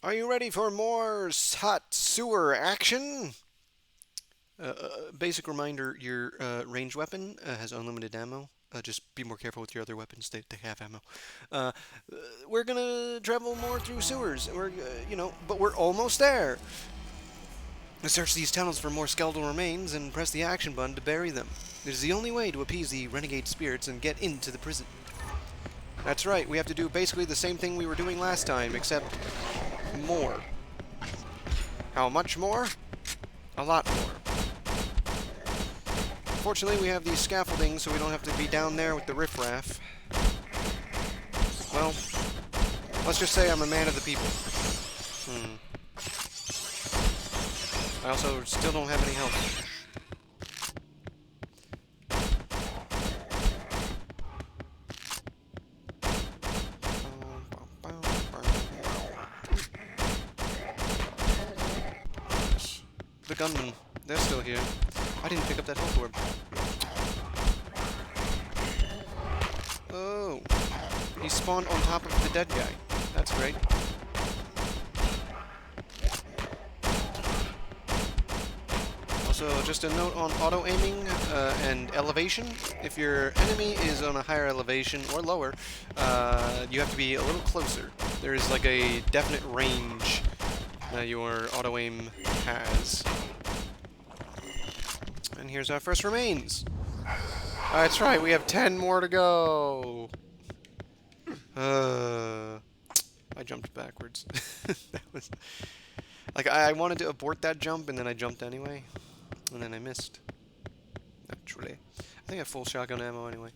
Are you ready for more hot sewer action? Basic reminder, your ranged weapon has unlimited ammo. Just be more careful with your other weapons, they have ammo. Uh, we're gonna travel more through sewers. But we're almost there. Search these tunnels for more skeletal remains and press the action button to bury them. It is the only way to appease the renegade spirits and get into the prison. That's right, we have to do basically the same thing we were doing last time, except more. How much more? A lot more. Fortunately, we have these scaffoldings, so we don't have to be down there with the riffraff. Well, let's just say I'm a man of the people. I also still don't have any health. The gunmen, they're still here. I didn't pick up that health orb. Oh, he spawned on top of the dead guy. That's great. Also, just a note on auto-aiming and elevation. If your enemy is on a higher elevation or lower, you have to be a little closer. There is like a definite range that your auto-aim has. And here's our first remains. That's right, we have 10 more to go. I jumped backwards. That was like I wanted to abort that jump, and then I jumped anyway, and then I missed. Naturally, I think I have full shotgun ammo anyway.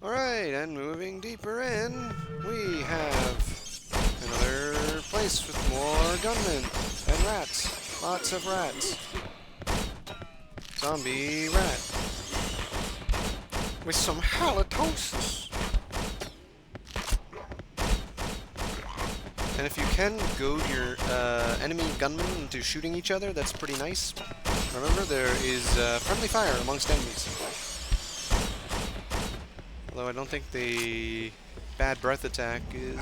All right, and moving deeper in, we have another place with more gunmen and rats. Lots of rats. Zombie rat. With some halitosis. And if you can goad your enemy gunmen into shooting each other, that's pretty nice. Remember, there is friendly fire amongst enemies. Although I don't think the bad breath attack can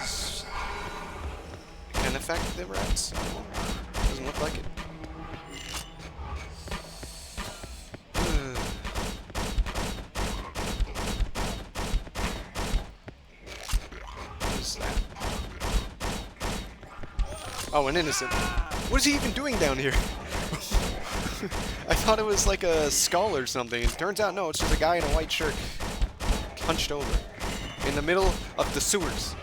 affect the rats. Doesn't look like it. Oh, an innocent. What is he even doing down here? I thought it was like a skull or something. It turns out, no, it's just a guy in a white shirt hunched over in the middle of the sewers.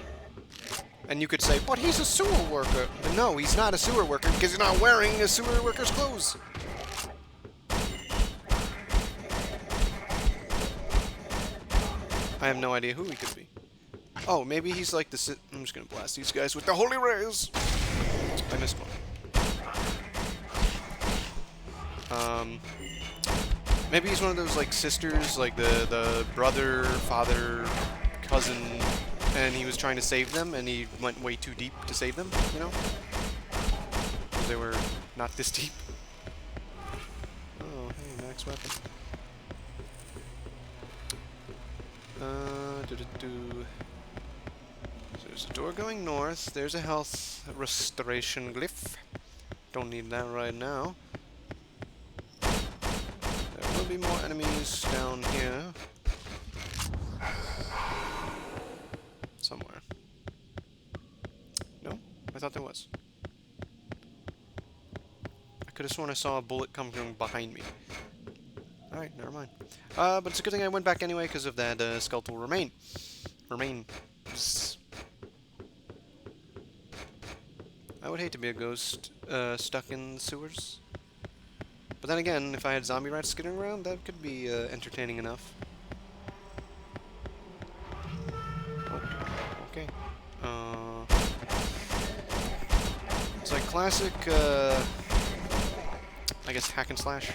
And you could say, but he's a sewer worker. But no, he's not a sewer worker because he's not wearing a sewer worker's clothes. I have no idea who he could be. Oh, maybe he's like the... I'm just gonna blast these guys with the holy rays. I missed one. Maybe he's one of those like sisters, like the brother, father, cousin, and he was trying to save them, and he went way too deep to save them. You know, they were not this deep. Oh, hey, max weapon. So there's a door going north. There's a health restoration glyph. Don't need that right now. There will be more enemies down here. Somewhere. No? I thought there was. I could have sworn I saw a bullet come from behind me. Alright, never mind. But it's a good thing I went back anyway because of that skeletal remains. I would hate to be a ghost stuck in the sewers. But then again, if I had zombie rats skittering around, that could be entertaining enough. Oh, okay. It's like classic, I guess, hack and slash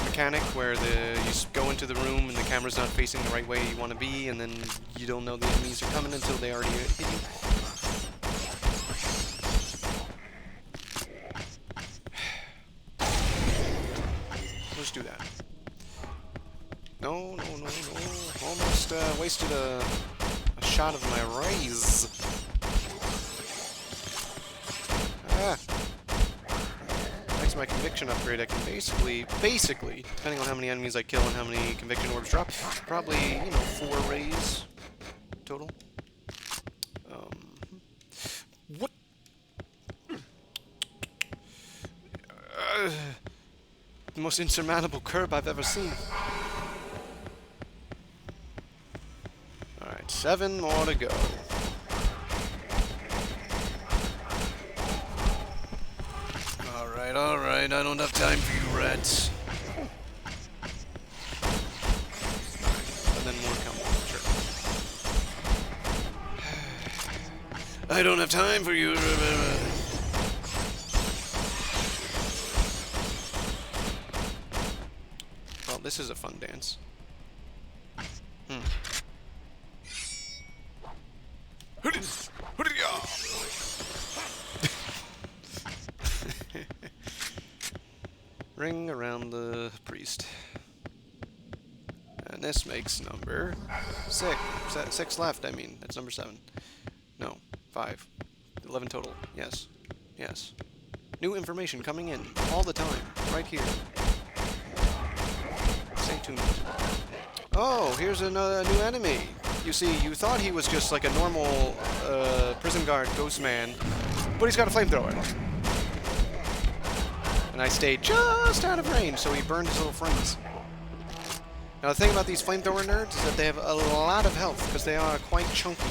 mechanic where you go into the room and the camera's not facing the right way you want to be, and then you don't know the enemies are coming until they already hit you. Let's do that. No. Almost wasted a shot of my rays. conviction upgrade, I can basically, depending on how many enemies I kill and how many conviction orbs drop, probably, you know, 4 rays total. What? The most insurmountable curb I've ever seen. Alright, 7 more to go. Alright, I don't have time for you rats. And then more come, sure. I don't have time for you. Well, this is a fun dance. Ring around the priest. And this makes number 6. 6 left, I mean. That's number 7. No, 5. 11 total. Yes. Yes. New information coming in all the time. Right here. Stay tuned. Oh, here's a new enemy. You see, you thought he was just like a normal prison guard ghost man, but he's got a flamethrower. And I stayed just out of range, so he burned his little friends. Now the thing about these flamethrower nerds is that they have a lot of health, because they are quite chunky.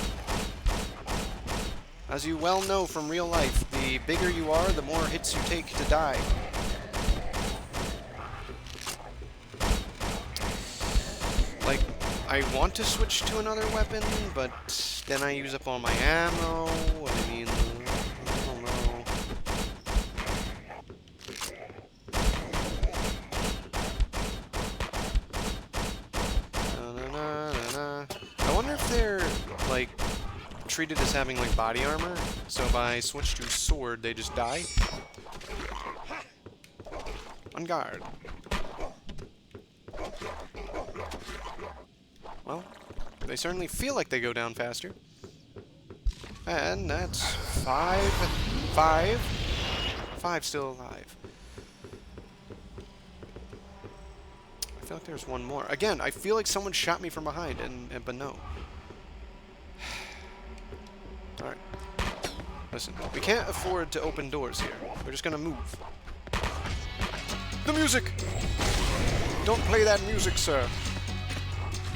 As you well know from real life, the bigger you are, the more hits you take to die. Like, I want to switch to another weapon, but then I use up all my ammo. I mean, I don't know. I wonder if they're, like, treated as having, like, body armor, so if I switch to sword, they just die. On guard. Well, they certainly feel like they go down faster. And that's 5. 5 still alive. I feel like there's one more. Again, I feel like someone shot me from behind, but no. Alright. Listen, we can't afford to open doors here. We're just gonna move. The music! Don't play that music, sir.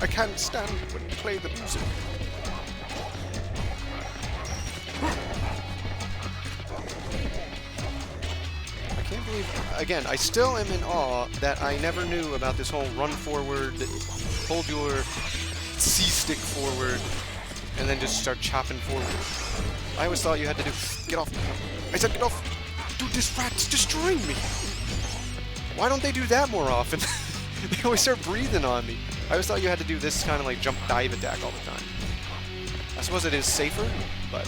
I can't stand it when you play the music. I can't believe... Again, I still am in awe that I never knew about this whole run forward, hold your C-stick forward, and then just start chopping forward. I always thought you had to do... Get off. I said get off. Dude, this rat's destroying me. Why don't they do that more often? They always start breathing on me. I always thought you had to do this kind of like jump dive attack all the time. I suppose it is safer, but...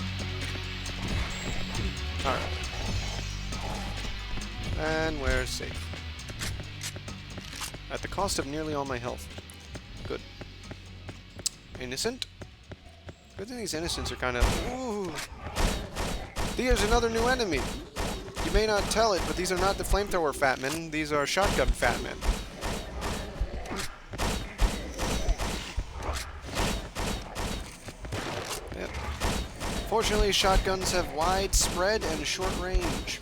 Alright. And we're safe. At the cost of nearly all my health. Good. Innocent? Good thing these innocents are kind of... Ooh! There's another new enemy! You may not tell it, but these are not the flamethrower fat men. These are shotgun fat men. Yep. Fortunately, shotguns have wide spread and short range.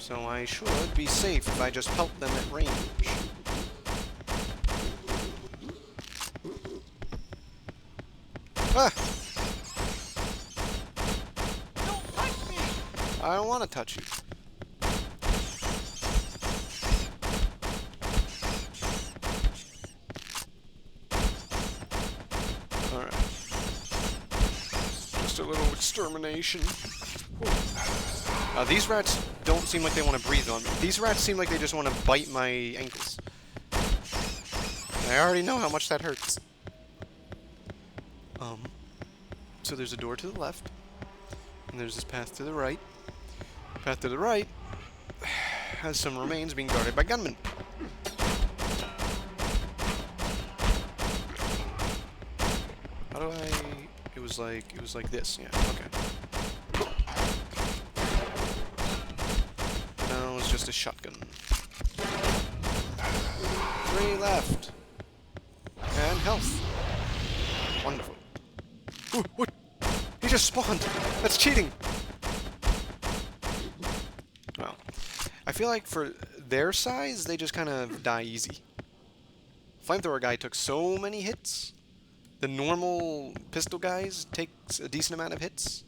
So I should be safe if I just pelt them at range. Ah! Don't touch me! I don't want to touch you. Alright. Just a little extermination. These rats don't seem like they want to breathe on me. These rats seem like they just want to bite my ankles. And I already know how much that hurts. So there's a door to the left, and there's this path to the right. Path to the right has some remains being guarded by gunmen. How do I... It was like this, yeah, okay. Now let's just a shotgun. 3 left. And health. Wonderful. Ooh, what? He just spawned! That's cheating! Well, I feel like for their size, they just kind of die easy. Flamethrower guy took so many hits. The normal pistol guys takes a decent amount of hits.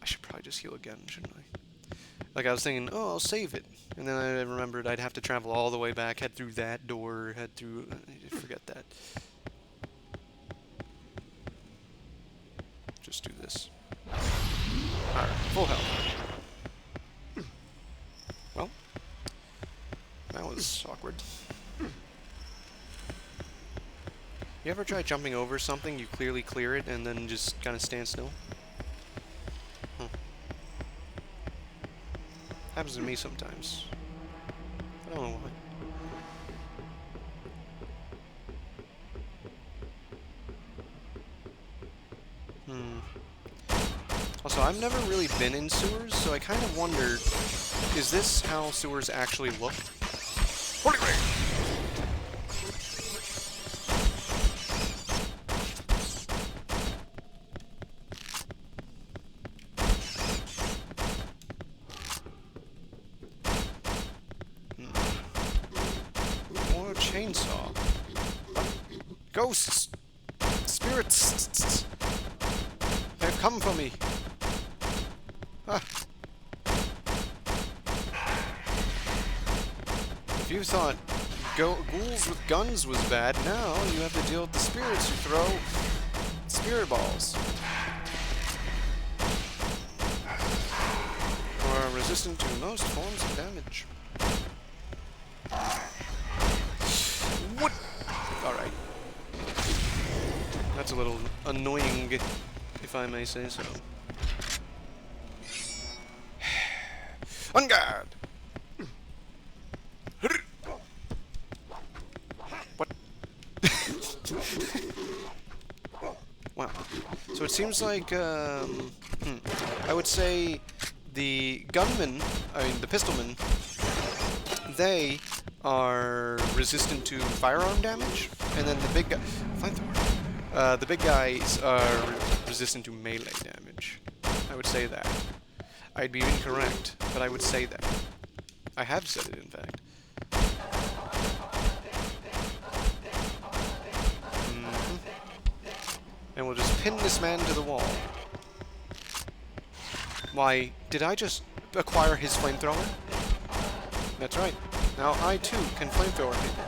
I should probably just heal again, shouldn't I? Like, I was thinking, oh, I'll save it. And then I remembered I'd have to travel all the way back, head through that door, head through... forget that. Just do this. Alright, full health. Well, that was awkward. You ever try jumping over something, you clearly clear it, and then just kind of stand still? Happens to me sometimes. I don't know why. Also, I've never really been in sewers, so I kind of wondered, is this how sewers actually look? Holy wait! More chainsaw. Ghosts! Spirits! They've come for me! Ah. If you thought ghouls with guns was bad, now you have to deal with the spirits who throw spirit balls. Or are resistant to most forms of damage. What? Alright. That's a little annoying, if I may say so. On guard! What? Wow. So it seems like, I would say the gunmen, the pistolmen, they are resistant to firearm damage, and then the big guy, the big guys are resistant to melee damage. I would say that. I'd be incorrect, but I would say that. I have said it, in fact. And we'll just pin this man to the wall. Why, did I just acquire his flamethrower? That's right. Now I, too, can flamethrower people.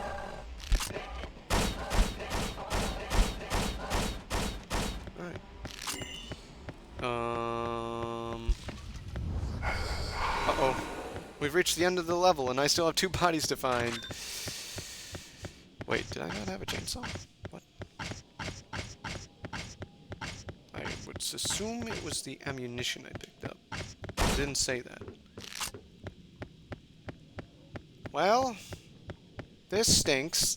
Uh-oh. We've reached the end of the level, and I still have 2 bodies to find. Wait, did I not have a chainsaw? What? I would assume it was the ammunition I picked up. It didn't say that. Well, this stinks.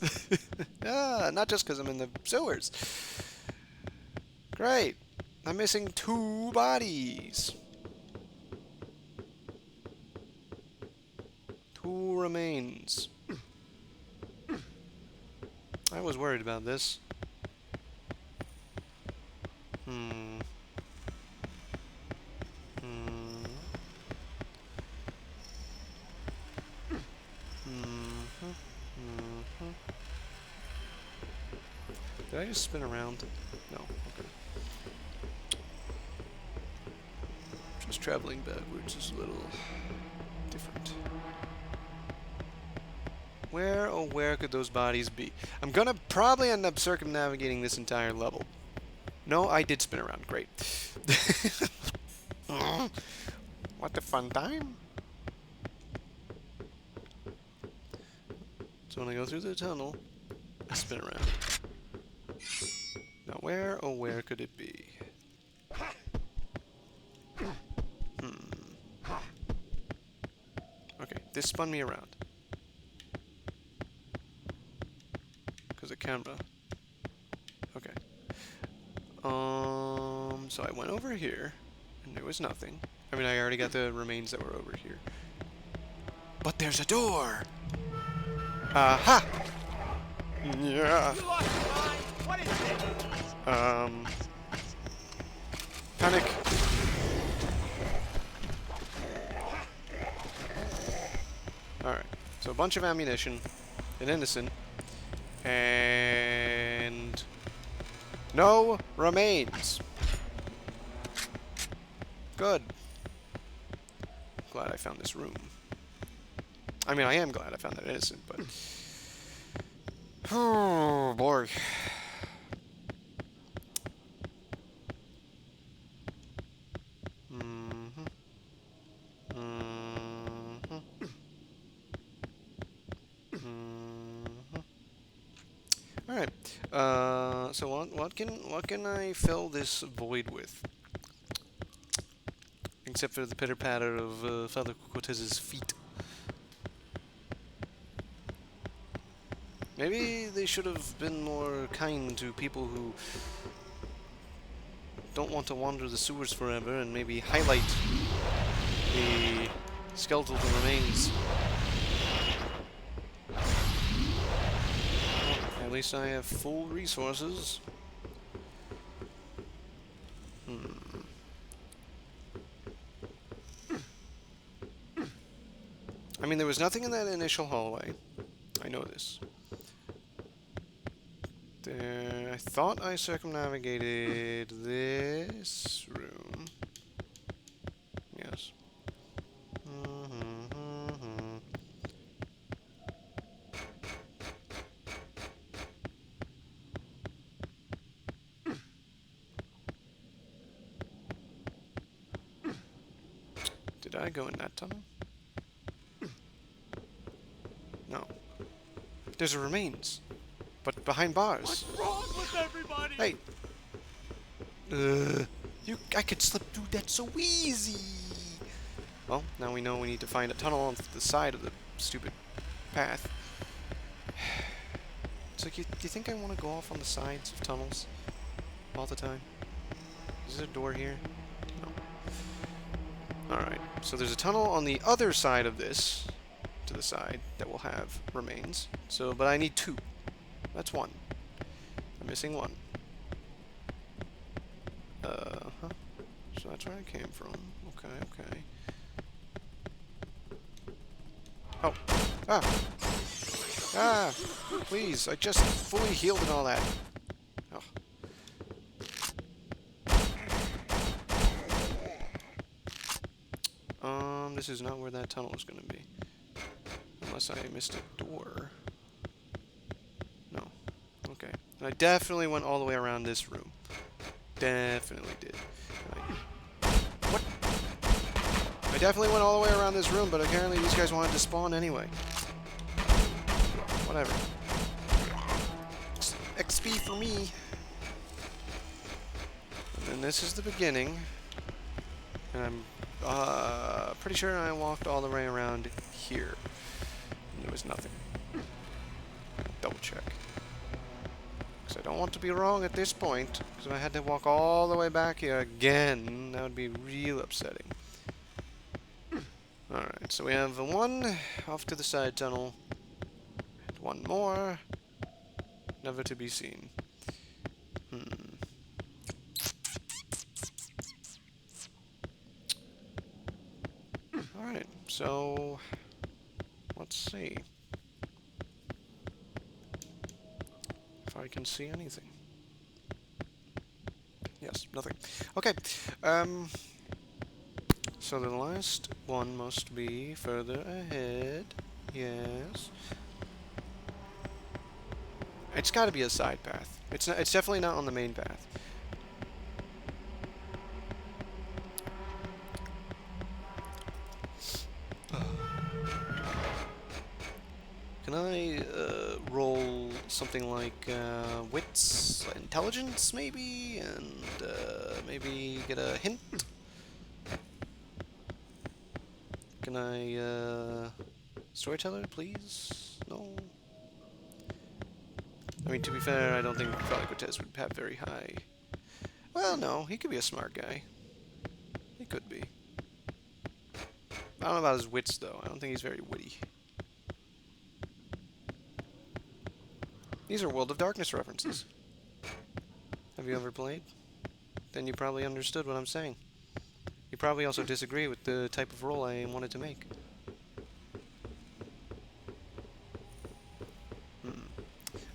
Not just because I'm in the sewers. Great. I'm missing 2 bodies. 2 remains. I was worried about this. Did I just spin around? No. Okay. Just traveling backwards is a little different. Where, oh where could those bodies be? I'm gonna probably end up circumnavigating this entire level. No, I did spin around. Great. What a fun time. So when I go through the tunnel, I spin around. Now where, oh where could it be? Okay, this spun me around. Because of camera. Okay. So I went over here, and there was nothing. I mean, I already got the remains that were over here. But there's a door. Aha! Yeah. You lost your mind? What is it? Panic. Alright. So a bunch of ammunition. An innocent. And... no remains. Good. Glad I found this room. I mean, I am glad I found that innocent, but... oh, boy. All right. So what can I fill this void with? Except for the pitter patter of Father Cortez's feet. Maybe they should have been more kind to people who don't want to wander the sewers forever, and maybe highlight the skeletal remains. At least I have full resources. I mean, there was nothing in that initial hallway. I know this. I thought I circumnavigated this room. Yes. Did I go in that tunnel? No. There's a remains. But behind bars. What's wrong with everybody? Hey. I could slip through that so easy. Well, now we know we need to find a tunnel on the side of the stupid path. So, do you think I want to go off on the sides of tunnels all the time? Is there a door here? No. Alright, so there's a tunnel on the other side of this, to the side, that will have remains. So, but I need two. That's one. I'm missing one. So that's where I came from. Okay. Oh. Ah! Please, I just fully healed and all that. Oh. This is not where that tunnel is going to be. Unless I missed a door. No. Okay. And I definitely went all the way around this room. Definitely did. What? I definitely went all the way around this room, but apparently these guys wanted to spawn anyway. Whatever. XP for me. And then this is the beginning. And I'm pretty sure I walked all the way around here. And there was nothing. Double check. Because I don't want to be wrong at this point. Because if I had to walk all the way back here again, that would be real upsetting. Alright, so we have one off to the side tunnel. And one more. Never to be seen. Alright, so let's see if I can see anything. Yes, nothing. Okay, so the last one must be further ahead. Yes. It's got to be a side path. It's not. It's definitely not on the main path. Can I roll something like wits, intelligence, maybe, and maybe get a hint? Can I storyteller, please? No. I mean, to be fair, I don't think Father Cortez would have very high. Well, no, he could be a smart guy. He could be. I don't know about his wits, though. I don't think he's very witty. These are World of Darkness references. Have you ever played? Then you probably understood what I'm saying. You probably also disagree with the type of role I wanted to make. Hmm.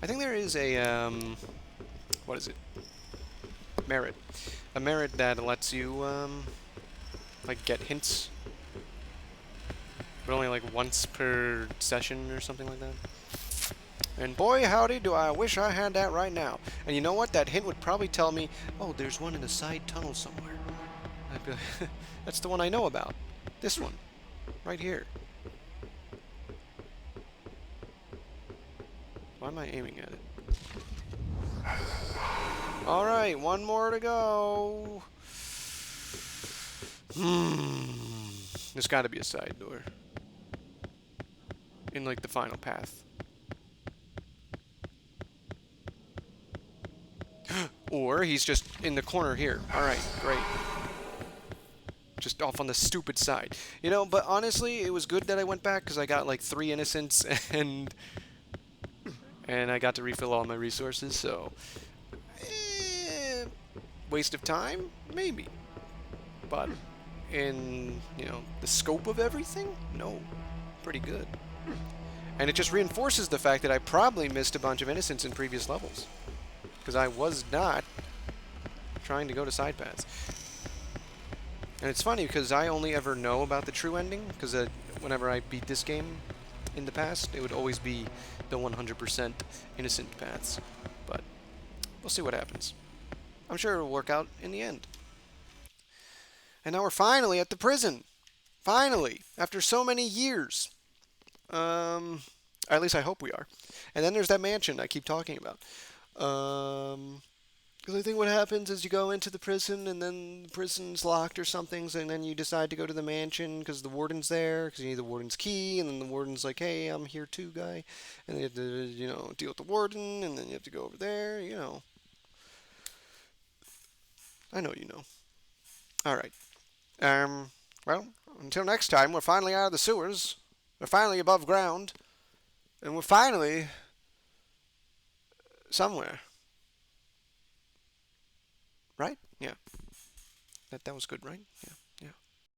I think there is a, what is it? Merit. A merit that lets you, like, get hints, but only like once per session or something like that. And boy, howdy, do I wish I had that right now. And you know what? That hint would probably tell me, oh, there's one in a side tunnel somewhere. I'd be like, that's the one I know about. This one. Right here. Why am I aiming at it? Alright, one more to go. There's gotta be a side door. In, like, the final path. Or he's just in the corner here. Alright, great. Just off on the stupid side. You know, but honestly, it was good that I went back because I got like 3 innocents and I got to refill all my resources, so waste of time? Maybe. But in, you know, the scope of everything? No. Pretty good. And it just reinforces the fact that I probably missed a bunch of innocents in previous levels. Because I was not trying to go to side paths. And it's funny because I only ever know about the true ending, because whenever I beat this game in the past, it would always be the 100% innocent paths. But we'll see what happens. I'm sure it'll work out in the end. And now we're finally at the prison. Finally, after so many years. At least I hope we are. And then there's that mansion I keep talking about. Because I think what happens is you go into the prison and then the prison's locked or something, and then you decide to go to the mansion because the warden's there, because you need the warden's key, and then the warden's like, hey, I'm here too, guy. And then you have to, you know, deal with the warden, and then you have to go over there, you know. I know you know. Alright. Well, until next time, we're finally out of the sewers. We're finally above ground. And we're finally somewhere. Right? Yeah. That was good, right? Yeah.